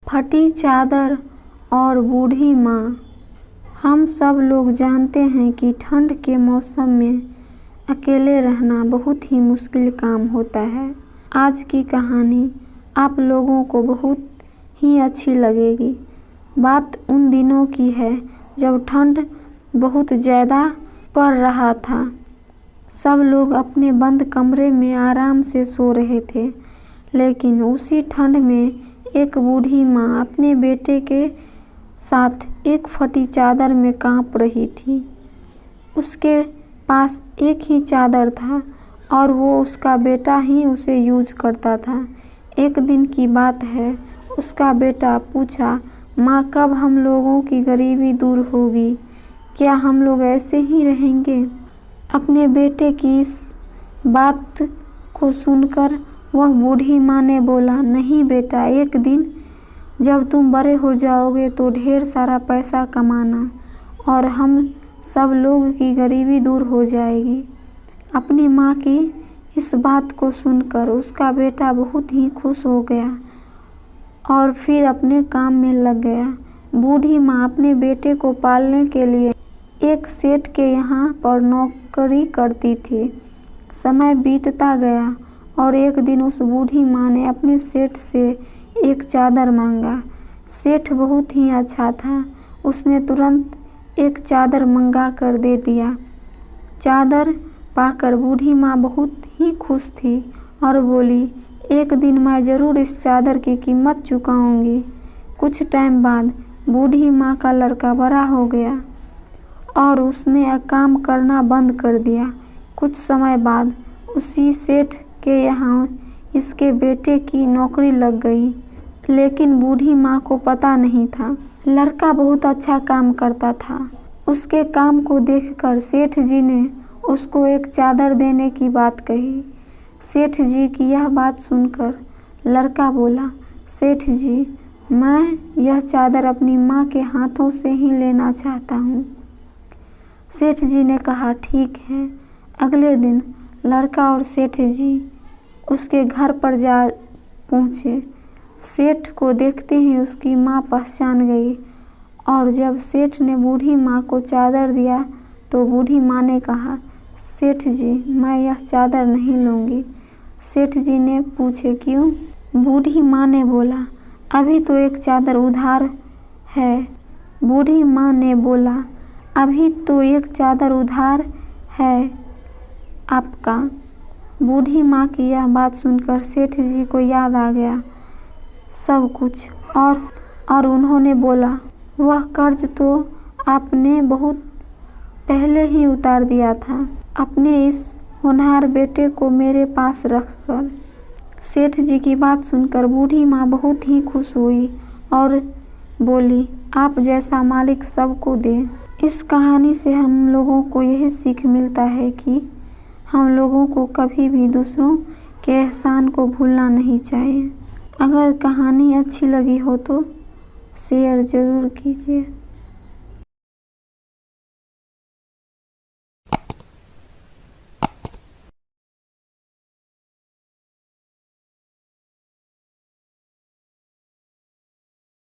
फटी चादर और बूढ़ी माँ। हम सब लोग जानते हैं कि ठंड के मौसम में अकेले रहना बहुत ही मुश्किल काम होता है। आज की कहानी आप लोगों को बहुत ही अच्छी लगेगी। बात उन दिनों की है जब ठंड बहुत ज़्यादा पड़ रहा था। सब लोग अपने बंद कमरे में आराम से सो रहे थे, लेकिन उसी ठंड में एक बूढ़ी माँ अपने बेटे के साथ एक फटी चादर में कांप रही थी। उसके पास एक ही चादर था और वो उसका बेटा ही उसे यूज करता था। एक दिन की बात है, उसका बेटा पूछा, माँ कब हम लोगों की गरीबी दूर होगी? क्या हम लोग ऐसे ही रहेंगे? अपने बेटे की इस बात को सुनकर वह बूढ़ी माँ ने बोला, नहीं बेटा, एक दिन जब तुम बड़े हो जाओगे तो ढेर सारा पैसा कमाना और हम सब लोग की गरीबी दूर हो जाएगी। अपनी माँ की इस बात को सुनकर उसका बेटा बहुत ही खुश हो गया और फिर अपने काम में लग गया। बूढ़ी माँ अपने बेटे को पालने के लिए एक सेठ के यहाँ पर नौकरी करती थी। समय बीतता गया और एक दिन उस बूढ़ी माँ ने अपने सेठ से एक चादर मांगा। सेठ बहुत ही अच्छा था, उसने तुरंत एक चादर मंगा कर दे दिया। चादर पाकर बूढ़ी माँ बहुत ही खुश थी और बोली, एक दिन मैं ज़रूर इस चादर की कीमत चुकाऊंगी। कुछ टाइम बाद बूढ़ी माँ का लड़का बड़ा हो गया और उसने काम करना बंद कर दिया। कुछ समय बाद उसी सेठ के यहाँ इसके बेटे की नौकरी लग गई, लेकिन बूढ़ी माँ को पता नहीं था। लड़का बहुत अच्छा काम करता था। उसके काम को देखकर सेठ जी ने उसको एक चादर देने की बात कही। सेठ जी की यह बात सुनकर लड़का बोला, सेठ जी, मैं यह चादर अपनी माँ के हाथों से ही लेना चाहता हूँ। सेठ जी ने कहा, ठीक है। अगले दिन लड़का और सेठ जी उसके घर पर जा पहुँचे। सेठ को देखते ही उसकी माँ पहचान गई और जब सेठ ने बूढ़ी माँ को चादर दिया तो बूढ़ी माँ ने कहा, सेठ जी, मैं यह चादर नहीं लूँगी। सेठ जी ने पूछे, क्यों? बूढ़ी माँ ने बोला, अभी तो एक चादर उधार है। बूढ़ी माँ ने बोला, अभी तो एक चादर उधार है आपका। बूढ़ी माँ की यह बात सुनकर सेठ जी को याद आ गया सब कुछ और उन्होंने बोला, वह कर्ज तो आपने बहुत पहले ही उतार दिया था, अपने इस होनहार बेटे को मेरे पास रखकर। सेठ जी की बात सुनकर बूढ़ी माँ बहुत ही खुश हुई और बोली, आप जैसा मालिक सबको दे। इस कहानी से हम लोगों को यही सीख मिलता है कि हम लोगों को कभी भी दूसरों के एहसान को भूलना नहीं चाहिए। अगर कहानी अच्छी लगी हो तो शेयर ज़रूर कीजिए।